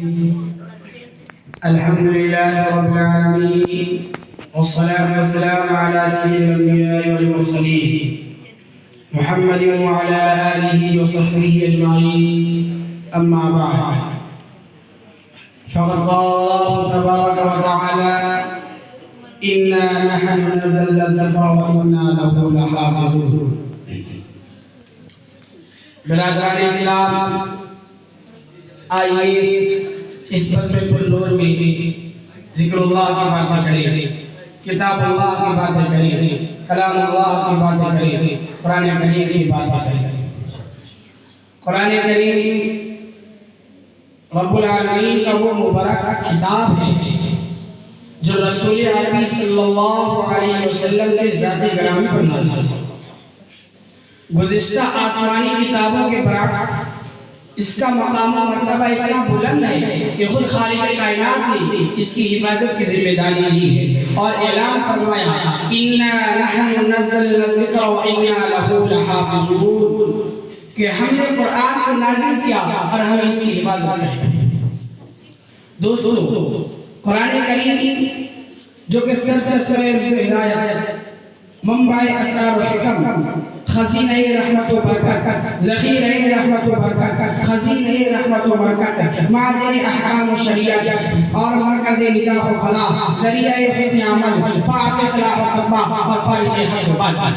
الحمد لله رب العالمين والصلاة والسلام على سيد الأنبياء والمرسلين محمد وعلى آله وصحبه أجمعين. أما بعد، فقد قال الله تبارك وتعالى: إنا نحن نزلنا الذكر وإنا له لحافظون. برادران اسلام، آئیے اس بزم النور میں ذکر اللہ کی باتیں کریں، کتاب اللہ کی باتیں کریں، کلام اللہ کی باتیں کریں، قرآن کریم کی باتیں کریں. قرآن کریم رب العالمین کا وہ مبارک کتاب ہے جو رسول عربی صلی اللہ علیہ وسلم کے ذات گرامی پر نازل ہے. گزشتہ آسمانی کتابوں کے برعکس اس کا مقام و مرتبہ اتنا بلند ہے کہ خود خالق کائنات نے اس کی حفاظت کی ذمہ داری لی ہے اور اعلان فرمایا: اِنَّا نَحْنُ نَزَّلْنَا الذِّكْرَ وَإِنَّا لَهُ لَحَافِظُونَ، کہ ہم نے قرآن کو نازل کیا اور ہم اس کی حفاظت کریں گے. دوستو، قرآن کریم جو کہ سرچشمہ ہدایت، منبع اسرار و حکم، خزینہ رحمت و برکت، ذخیرہ رحمت و برکت، خزینہ رحمت و برکت، معدن احکام و شریعت اور مرکز نجاح و فلاح، ذریعہ حسن عمل، باعث صلاح و تقویٰ اور فارغ حق و باطل.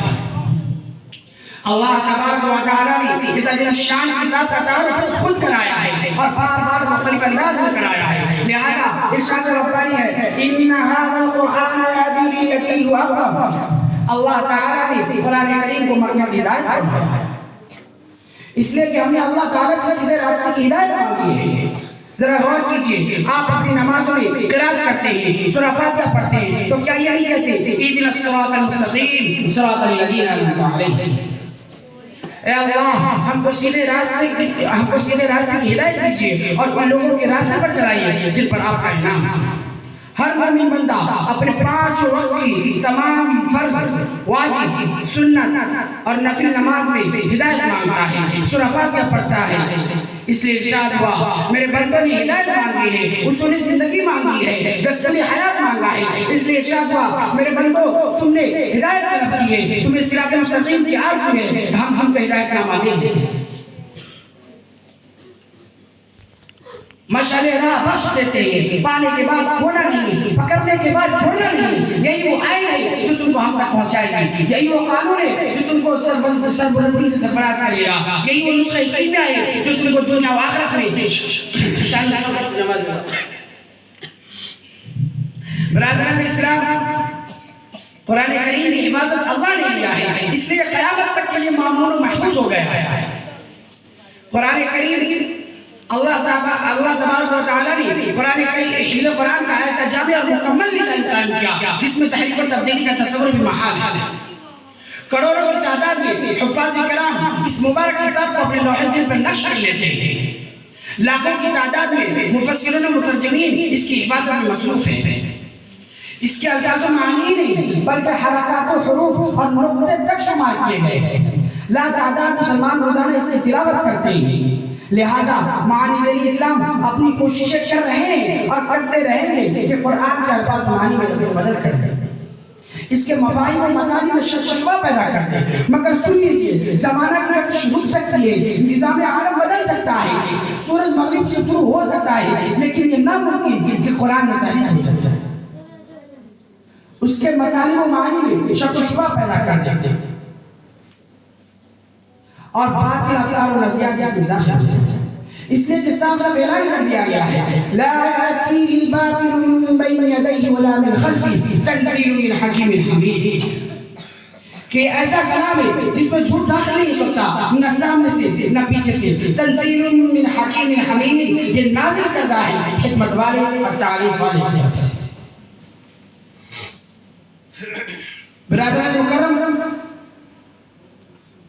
اللہ تبارک و تعالیٰ نے اس عظیم شان کتاب کا تعارف خود کرایا ہے اور بار بار مختلف انداز میں کرایا ہے. لہذا ارشاد ربانی ہے: ان ھذا القرآن یہدی للتی هو اقوم. اللہ تعالیٰ نے قرآن کریم کو مرکز ہدایت فرمایا ہے، اس لیے کہ ہم نے اللہ تعالیٰ سے سیدھے راستے کی ہدایت مانگی ہے. ذرا غور کیجئے، آپ اپنی نمازوں میں قرات کرتے ہیں، سورہ فاتحہ پڑھتے ہیں، تو کیا یہ نہیں کہتے اہدنا الصراط المستقیم صراط الذین انعمت علیہم؟ اے اللہ، ہم کو سیدھے راستے کی ہدایت دیجئے اور ان لوگوں کے راستے پر چلائیے جن پر آپ کا انعام. ہر مومن بندہ اپنے 5 وقت کی تمام فرض، واجب، سنت اور نفل نماز میں ہدایت مانگتا ہے، سورہ فاتحہ پڑھتا ہے. اس لیے ارشاد ہوا: میرے بندوں نے ہدایت مانگی ہے، اصول زندگی مانگی ہے، دستور حیات مانگا ہے. اس لیے ارشاد ہوا: میرے بندو، تم نے ہدایت طلب کی ہے، تمہیں صراط مستقیم کی آرزو ہے، ہم کو ہدایت نامہ دیں گے. مشعل راہ بخش دیتے ہیں، پانے کے بعد کھونا نہیں، پکڑنے کے بعد چھوڑنا نہیں. یہی وہ آئین ہے جو تم کو ہم تک پہنچائے گی، یہی وہ قانون ہے جو تم کو سربلندی سے سرفراز کرے گا، یہی وہ نسخہ کیمیا ہے جو تم کو دنیا و آخرت میں نماز. برادران اسلام، قرآن کریم کی حفاظت اللہ نے لیا ہے، اس لیے قیامت تک کے لیے معمول و محفوظ ہو گیا ہے. قرآن کریم اللہ تبارک و تعالیٰ نے حفظ قرآن کا ایسا جامع اور مکمل نظام قائم کیا جس میں تحریف و تبدیلی کا تصور بھی محال ہے. کروڑوں کی تعداد میں حفاظ کرام اس مبارک کتاب کو اپنے لوح دل پر نقش کر لیتے ہیں. لاکھوں کی تعداد میں مفسرین و مترجمین اس کی حفاظت میں مصروف ہیں. اس کے الفاظ و معانی نہیں بلکہ حرکات و حروف اور نقطے تک شمار کیے گئے ہیں. لا تعداد مسلمان روزانہ اس کی تلاوت کرتے ہیں. لہذا معانی دین اسلام اپنی کوششیں کر رہے ہیں اور کرتے رہیں گے کہ قرآن کے الفاظ معانی میں بدل کر دیں، اس کے مفاہیم و مطالب میں شکوہ پیدا کر دیں. مگر سن لیجیے، زمانہ کی رقش رک سکتی ہے، نظام عالم بدل سکتا ہے، سورج مغرب سے شروع ہو سکتا ہے، لیکن یہ ناممکن کہ قرآن میں تحریف ہو جائے، اس کے مطالب و معانی میں شکوہ پیدا کر دیں اور باطل افکار و نظریات اس میں داخل ہو جائے. اس لیے کہ صاف صاف اعلان کر دیا گیا ہے: لا یأتیہ الباطل من بین یدیہ ولا من خلفہ تنزیل من حکیم حمید. کہ ایسا کلام ہے جس میں جھوٹ داخل نہیں ہو سکتا، نہ سامنے سے نہ پیچھے سے. تنزیل من حکیم حمید، یہ نازل کردہ ہے حکمت والے اور تعریف والے کی طرف سے. برادران مکرم،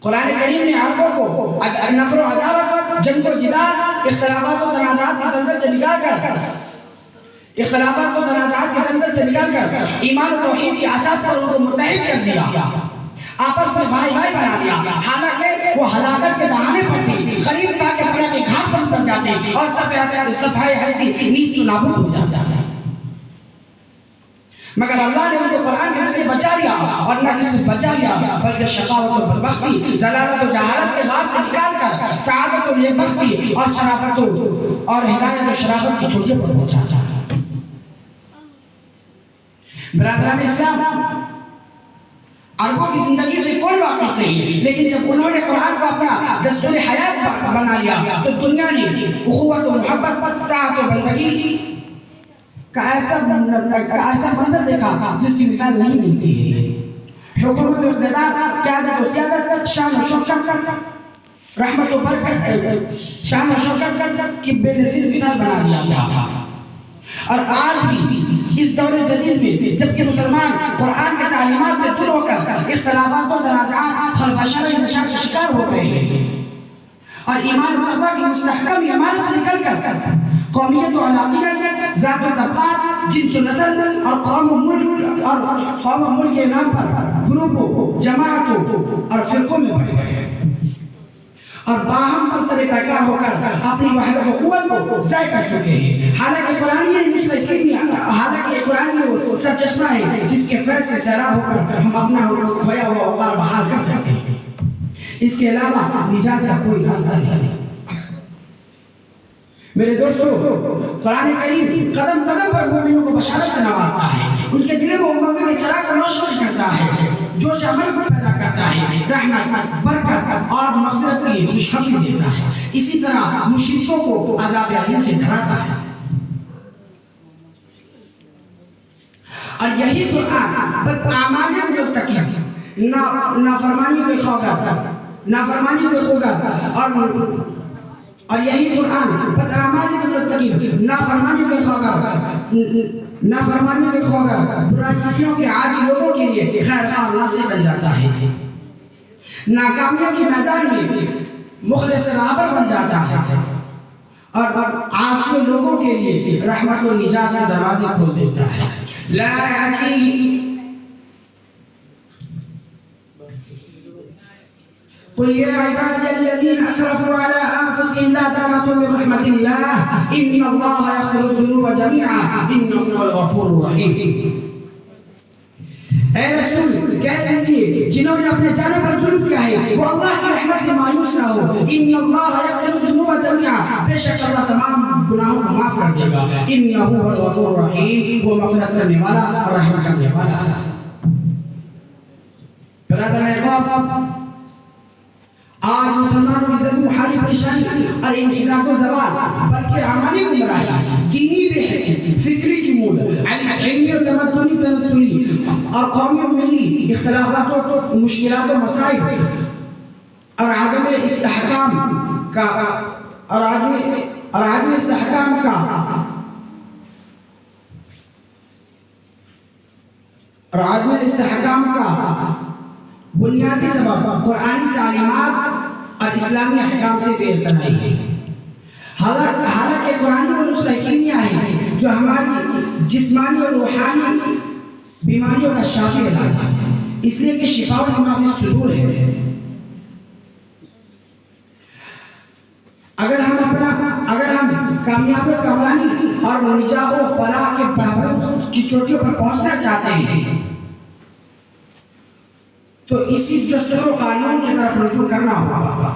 قرآن کریم نے عربوں کو نفر و عداوت، جنگ و جدال، اختلافات و تنازعات کے دلدل سے نکال کر ایمان و توحید کے اساس پر ان کو متحد کر دیا، آپس میں بھائی بھائی بنا دیا. حالانکہ وہ ہلاکت کے دہانے پر تھی. غریب تھا کہ فلاں کے گھاٹ پر اتر جاتے ہیں اور صفحہ ہستی نیست و نابود ہو جاتا ہے. مگر اللہ نے ان کو قرآن کے ذریعے بچا لیا اور نہ کسی بچا لیا بلکہ شقاوت و بدبختی ضلالت و جہالت کے ہاتھ سے نکال کر سعادت و نیکبختی اور شرافت اور ہدایت و شرافت کی چوٹیوں پر پہنچا. برادران اسلام، عربوں کی زندگی سے کوئی واقف نہیں، لیکن جب انہوں نے قرآن کو اپنا دستور حیات بنا لیا تو دنیا نے اخوت و محبت، طاعت و بندگی کا ایسا منظر دیکھا جس کی مثال نہیں ملتی ہے. حکومت و اقتدار، قیادت و سیادت، شان و شوکت، رحمت و برکت، شان و شوکت کی بے نظیر مثال بنا دیا گیا. اور آج بھی اس دور جدید میں جبکہ مسلمان قرآن کے تعلیمات سے دور ہو کر اختلافات و تنازعات، خلفشار انتشار کا شکار ہو رہے ہیں اور ایمان و تقویٰ کی مستحکم عمارت سے نکل کر قومیت و علاقیت، ذات و طبقات، جنس و نسل اور قوم و ملک کے نام پر گروپوں، جماعتوں اور فرقوں میں بڑھ گئے ہیں اور باہم منصب پیکار ہو کر اپنی وحدت و قوت کو ضائع کر چکے ہیں. حالانکہ قرآن وہ سرچشمہ ہے جس کے فیض سے سیراب ہو کر ہم اپنا کھویا ہوا اوقات بحال کر سکتے ہیں. اس کے علاوہ نجات کا کوئی راستہ نہیں. میرے دوستو، قرآن کریم قدم قدم پر مومنوں کو بشارت سے نوازتا ہے، ان کے دلوں کو امید کے چراغ کو روشن کرتا ہے، جوش عمل کو پیدا کرتا ہے، رحمت، برکت اور مغفرت کی خوشخبری دیتا ہے. اسی طرح مشرکوں کو عذاب الیم سے ڈراتا ہے. اور یہی قرآن بداعمالی کو متقی، نافرمانی کو خوگر اور یہی قرآن بداعمالی کو متقی، نافرمانی کو خوگر، برائیوں کے عادی لوگوں کے لیے خیر خواہ ناصر بن جاتا ہے. ناکامیوں کے میدان میں مخلص رہبر بن جاتا ہے اور عاصی لوگوں کے لیے رحمت و نجات کے دروازے کھول دیتا ہے. لا قل يا عبادي الذين اسرفوا على انفسهم لا تقنطوا من رحمة الله ان الله يغفر الذنوب جميعا انه هو الغفور الرحيم. اے رسول کہہ دیجئے جنہوں نے اپنے جانوں پر ظلم کیا ہے وہ اللہ کی رحمت سے مایوس نہ ہو. ان اللہ یغفر الذنوب جميعا، بے شک اللہ تمام گناہوں کو معاف کر دے گا. انہ هو الغفور الرحیم، وہ مغفرت کرنے والا اور رحم کرنے والا ہے. برادران احباب، آج مسلمانوں کی ضرور حالی پریشانی اور انحطاط و زوال بلکہ عملی گمراہی، دینی بے حسی، فکری جمود، علمی و تمدنی تنزلی اور قومی و ملی اختلافات و مشکلات و مسائل اور عدم استحکام کا بنیادی سبب قرآنی تعلیمات اور اسلامی احکام سے بے اعتنائی ہے. حالانکہ قرآن وہ نسخہ کیمیا ہے جو ہماری جسمانی اور روحانی بیماریوں کا شافی علاج ہے، اس لیے کہ شفا و لما فی الصدور ہے. اگر ہم کامیابی و کامرانی اور نجات و فلاح کے بہبود کی چوٹیوں پر پہنچنا چاہتے ہیں تو اسی دستور و قانون کی طرف رجوع کرنا ہوگا.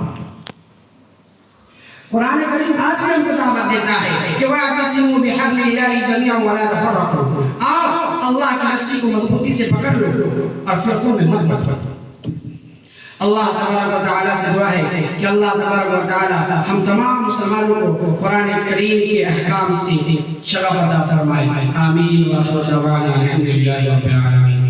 قرآن کریم آج بھی ہم کو دعوت دیتا ہے کہ وَاعْتَصِمُوا بِحَبْلِ اللَّهِ جَمِيعًا وَلَا تَفَرَّقُوا، آؤ اللہ کی رسی کو مضبوطی سے پکڑ لو اور فرقوں میں مت بٹو. اللہ تبارک و تعالیٰ سے دعا ہے کہ اللہ تبارک و تعالیٰ ہم تمام مسلمانوں کو قرآن کریم کے احکام سے شرف عطا فرمائے. آمین. وآخر دعوانا الحمدللہ رب العالمین.